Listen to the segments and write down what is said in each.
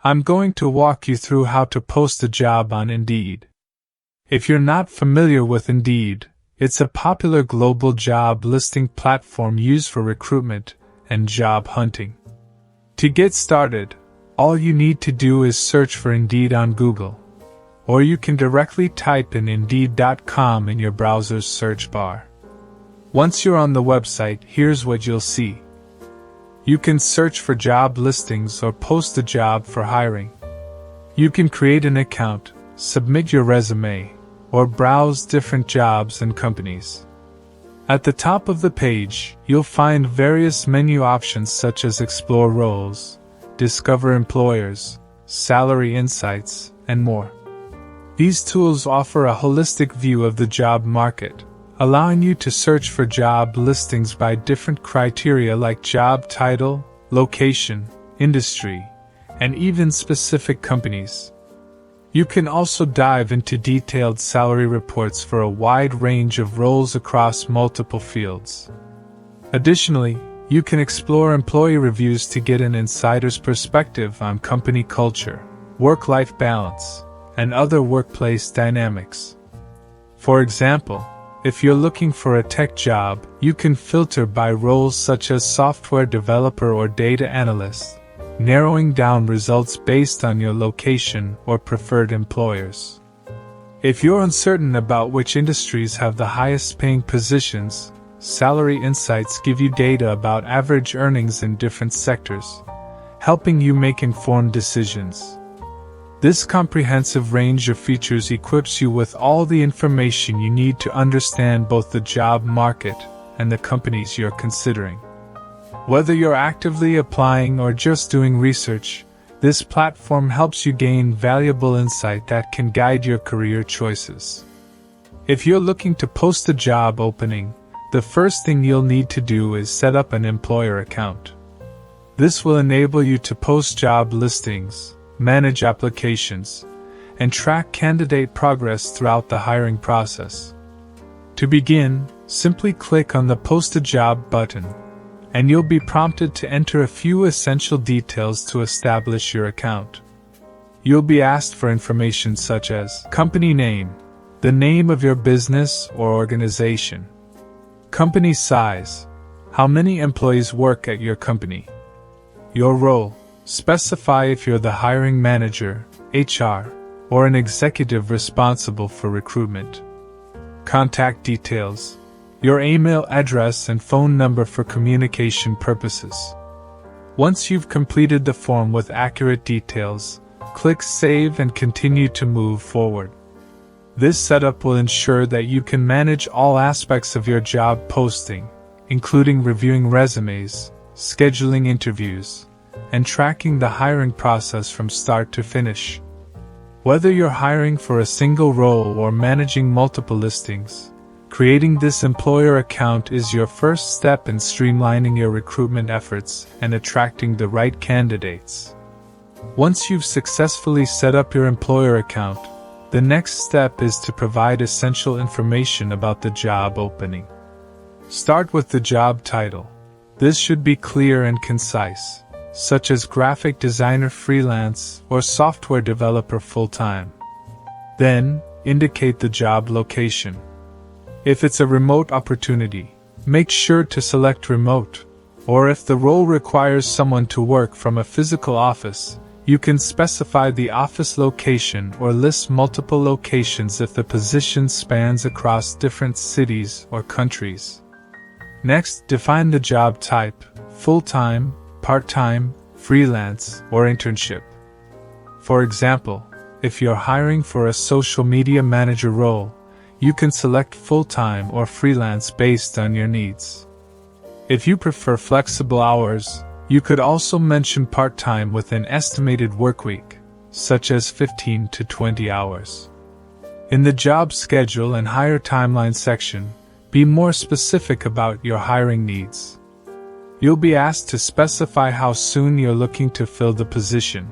I'm going to walk you through how to post a job on Indeed. If you're not familiar with Indeed, it's a popular global job listing platform used for recruitment and job hunting. To get started, all you need to do is search for Indeed on Google, or you can directly type in Indeed.com in your browser's search bar. Once you're on the website, here's what you'll see. You can search for job listings or post a job for hiring. You can create an account, submit your resume, or browse different jobs and companies. At the top of the page, you'll find various menu options such as Explore Roles, Discover Employers, Salary Insights, and more. These tools offer a holistic view of the job market, allowing you to search for job listings by different criteria like job title, location, industry, and even specific companies. You can also dive into detailed salary reports for a wide range of roles across multiple fields. Additionally, you can explore employee reviews to get an insider's perspective on company culture, work-life balance, and other workplace dynamics. For example, if you're looking for a tech job, you can filter by roles such as software developer or data analyst, narrowing down results based on your location or preferred employers. If you're uncertain about which industries have the highest paying positions, Salary Insights give you data about average earnings in different sectors, helping you make informed decisions. This comprehensive range of features equips you with all the information you need to understand both the job market and the companies you're considering. Whether you're actively applying or just doing research, this platform helps you gain valuable insight that can guide your career choices. If you're looking to post a job opening, the first thing you'll need to do is set up an employer account. This will enable you to post job listings, manage applications, and track candidate progress throughout the hiring process. To begin, simply click on the Post a Job button, and you'll be prompted to enter a few essential details to establish your account. You'll be asked for information such as company name, the name of your business or organization, company size, how many employees work at your company, your role. Specify if you're the hiring manager, HR, or an executive responsible for recruitment. Contact details, your email address and phone number for communication purposes. Once you've completed the form with accurate details, click Save and continue to move forward. This setup will ensure that you can manage all aspects of your job posting, including reviewing resumes, scheduling interviews, and tracking the hiring process from start to finish. Whether you're hiring for a single role or managing multiple listings, creating this employer account is your first step in streamlining your recruitment efforts and attracting the right candidates. Once you've successfully set up your employer account, the next step is to provide essential information about the job opening. Start with the job title. This should be clear and concise, such as graphic designer freelance or software developer full-time. Then, indicate the job location. If it's a remote opportunity, make sure to select remote, or if the role requires someone to work from a physical office, you can specify the office location or list multiple locations if the position spans across different cities or countries. Next, define the job type: full-time, part-time, freelance, or internship. For example, if you're hiring for a social media manager role, you can select full-time or freelance based on your needs. If you prefer flexible hours, you could also mention part-time with an estimated workweek, such as 15 to 20 hours. In the job schedule and hire timeline section, be more specific about your hiring needs. You'll be asked to specify how soon you're looking to fill the position.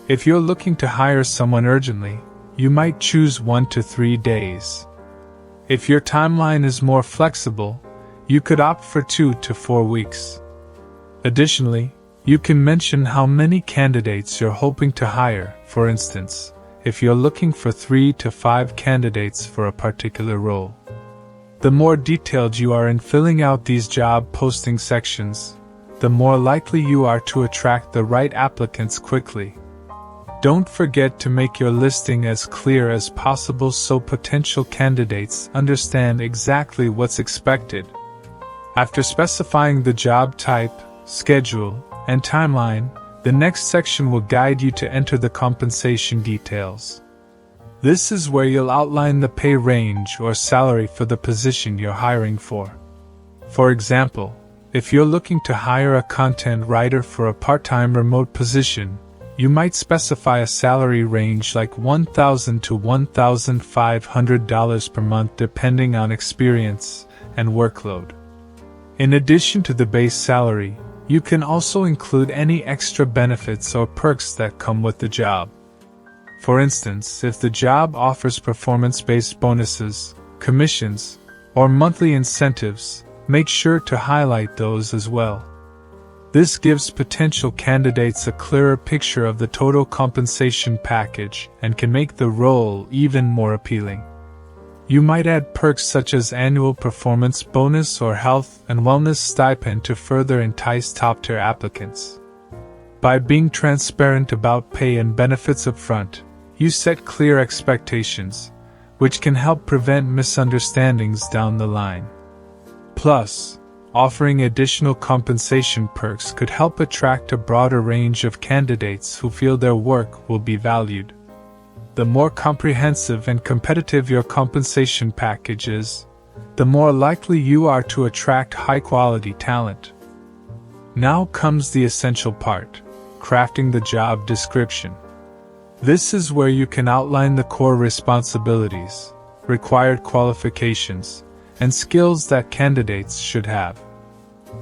If you're looking to hire someone urgently, you might choose 1 to 3 days. If your timeline is more flexible, you could opt for 2 to 4 weeks. Additionally, You can mention how many candidates you're hoping to hire, for instance, if you're looking for 3 to 5 candidates for a particular role. The more detailed you are in filling out these job posting sections, the more likely you are to attract the right applicants quickly. Don't forget to make your listing as clear as possible so potential candidates understand exactly what's expected. After specifying the job type, schedule, and timeline, the next section will guide you to enter the compensation details. This is where you'll outline the pay range or salary for the position you're hiring for. For example, if you're looking to hire a content writer for a part-time remote position, you might specify a salary range like $1,000 to $1,500 per month depending on experience and workload. In addition to the base salary, you can also include any extra benefits or perks that come with the job. For instance, if the job offers performance-based bonuses, commissions, or monthly incentives, make sure to highlight those as well. This gives potential candidates a clearer picture of the total compensation package and can make the role even more appealing. You might add perks such as annual performance bonus or health and wellness stipend to further entice top-tier applicants. By being transparent about pay and benefits up front, you set clear expectations, which can help prevent misunderstandings down the line. Plus, offering additional compensation perks could help attract a broader range of candidates who feel their work will be valued. The more comprehensive and competitive your compensation package is, the more likely you are to attract high-quality talent. Now comes the essential part, crafting the job description. This is where you can outline the core responsibilities, required qualifications, and skills that candidates should have.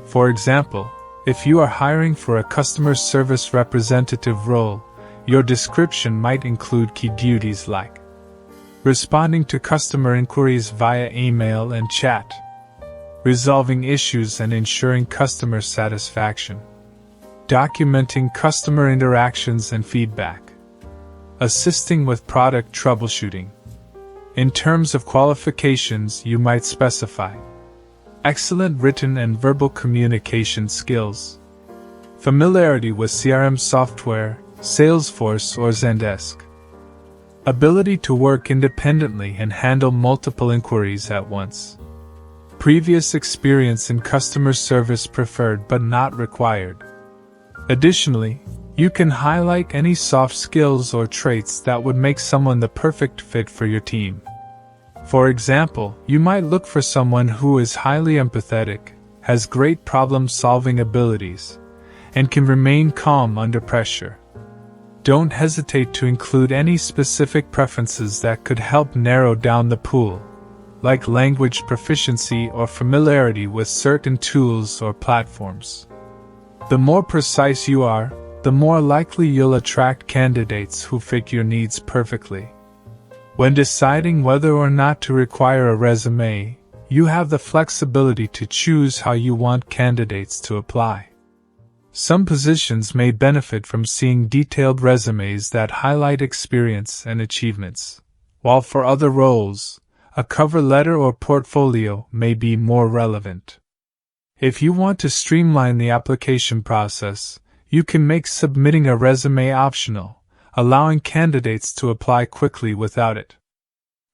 For example, if you are hiring for a customer service representative role, your description might include key duties like responding to customer inquiries via email and chat, resolving issues and ensuring customer satisfaction, documenting customer interactions and feedback, assisting with product troubleshooting. In terms of qualifications, you might specify excellent written and verbal communication skills, familiarity with CRM software, Salesforce or Zendesk, ability to work independently and handle multiple inquiries at once, previous experience in customer service preferred but not required. Additionally, you can highlight any soft skills or traits that would make someone the perfect fit for your team. For example, you might look for someone who is highly empathetic, has great problem-solving abilities, and can remain calm under pressure. Don't hesitate to include any specific preferences that could help narrow down the pool, like language proficiency or familiarity with certain tools or platforms. The more precise you are, the more likely you'll attract candidates who fit your needs perfectly. When deciding whether or not to require a resume, you have the flexibility to choose how you want candidates to apply. Some positions may benefit from seeing detailed resumes that highlight experience and achievements, while for other roles, a cover letter or portfolio may be more relevant. If you want to streamline the application process, you can make submitting a resume optional, allowing candidates to apply quickly without it.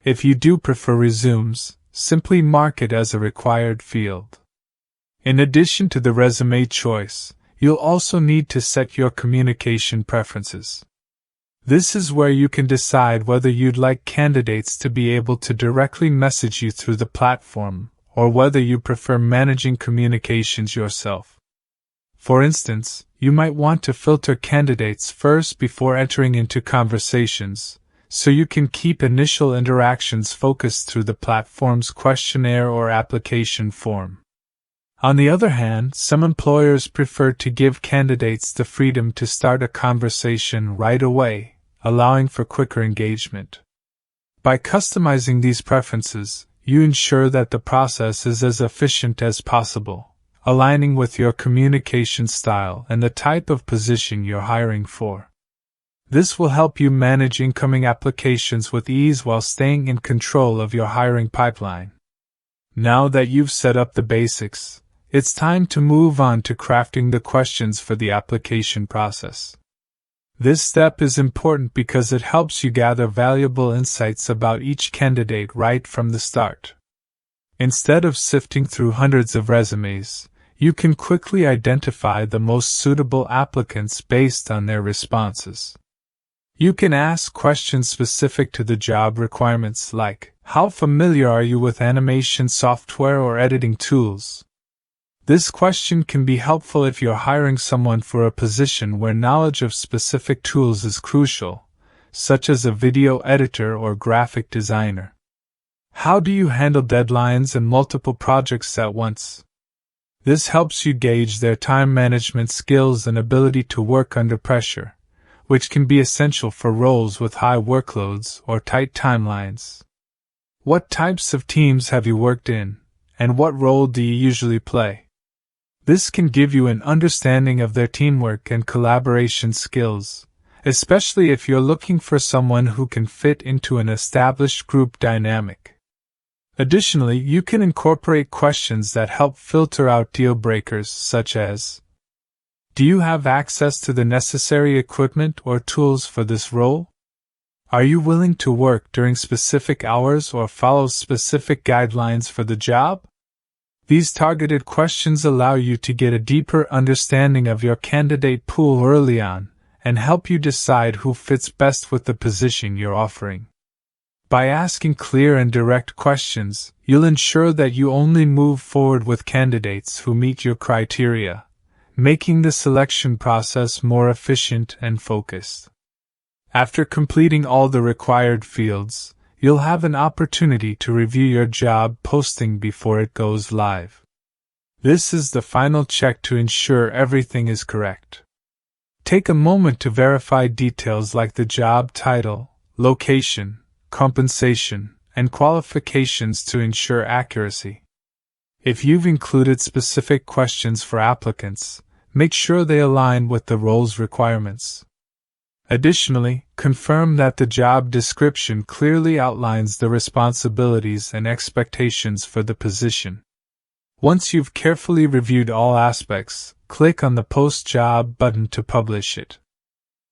If you do prefer resumes, simply mark it as a required field. In addition to the resume choice, you'll also need to set your communication preferences. This is where you can decide whether you'd like candidates to be able to directly message you through the platform, or whether you prefer managing communications yourself. For instance, you might want to filter candidates first before entering into conversations, so you can keep initial interactions focused through the platform's questionnaire or application form. On the other hand, some employers prefer to give candidates the freedom to start a conversation right away, allowing for quicker engagement. By customizing these preferences, you ensure that the process is as efficient as possible, aligning with your communication style and the type of position you're hiring for. This will help you manage incoming applications with ease while staying in control of your hiring pipeline. Now that you've set up the basics, it's time to move on to crafting the questions for the application process. This step is important because it helps you gather valuable insights about each candidate right from the start. Instead of sifting through hundreds of resumes, you can quickly identify the most suitable applicants based on their responses. You can ask questions specific to the job requirements like, how familiar are you with animation software or editing tools? This question can be helpful if you're hiring someone for a position where knowledge of specific tools is crucial, such as a video editor or graphic designer. How do you handle deadlines and multiple projects at once? This helps you gauge their time management skills and ability to work under pressure, which can be essential for roles with high workloads or tight timelines. What types of teams have you worked in, and what role do you usually play? This can give you an understanding of their teamwork and collaboration skills, especially if you're looking for someone who can fit into an established group dynamic. Additionally, you can incorporate questions that help filter out deal breakers, such as, do you have access to the necessary equipment or tools for this role? Are you willing to work during specific hours or follow specific guidelines for the job? These targeted questions allow you to get a deeper understanding of your candidate pool early on and help you decide who fits best with the position you're offering. By asking clear and direct questions, you'll ensure that you only move forward with candidates who meet your criteria, making the selection process more efficient and focused. After completing all the required fields, you'll have an opportunity to review your job posting before it goes live. This is the final check to ensure everything is correct. Take a moment to verify details like the job title, location, compensation, and qualifications to ensure accuracy. If you've included specific questions for applicants, make sure they align with the role's requirements. Additionally, confirm that the job description clearly outlines the responsibilities and expectations for the position. Once you've carefully reviewed all aspects, click on the Post Job button to publish it.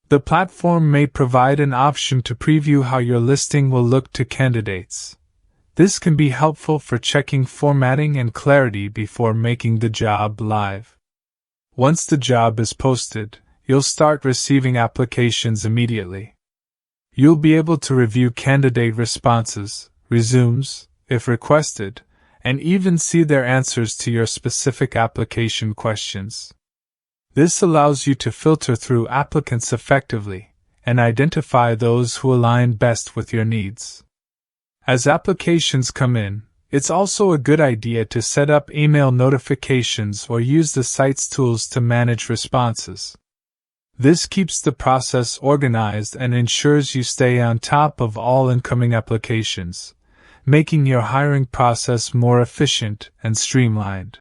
The platform may provide an option to preview how your listing will look to candidates. This can be helpful for checking formatting and clarity before making the job live. Once the job is posted, you'll start receiving applications immediately. You'll be able to review candidate responses, resumes, if requested, and even see their answers to your specific application questions. This allows you to filter through applicants effectively and identify those who align best with your needs. As applications come in, it's also a good idea to set up email notifications or use the site's tools to manage responses. This keeps the process organized and ensures you stay on top of all incoming applications, making your hiring process more efficient and streamlined.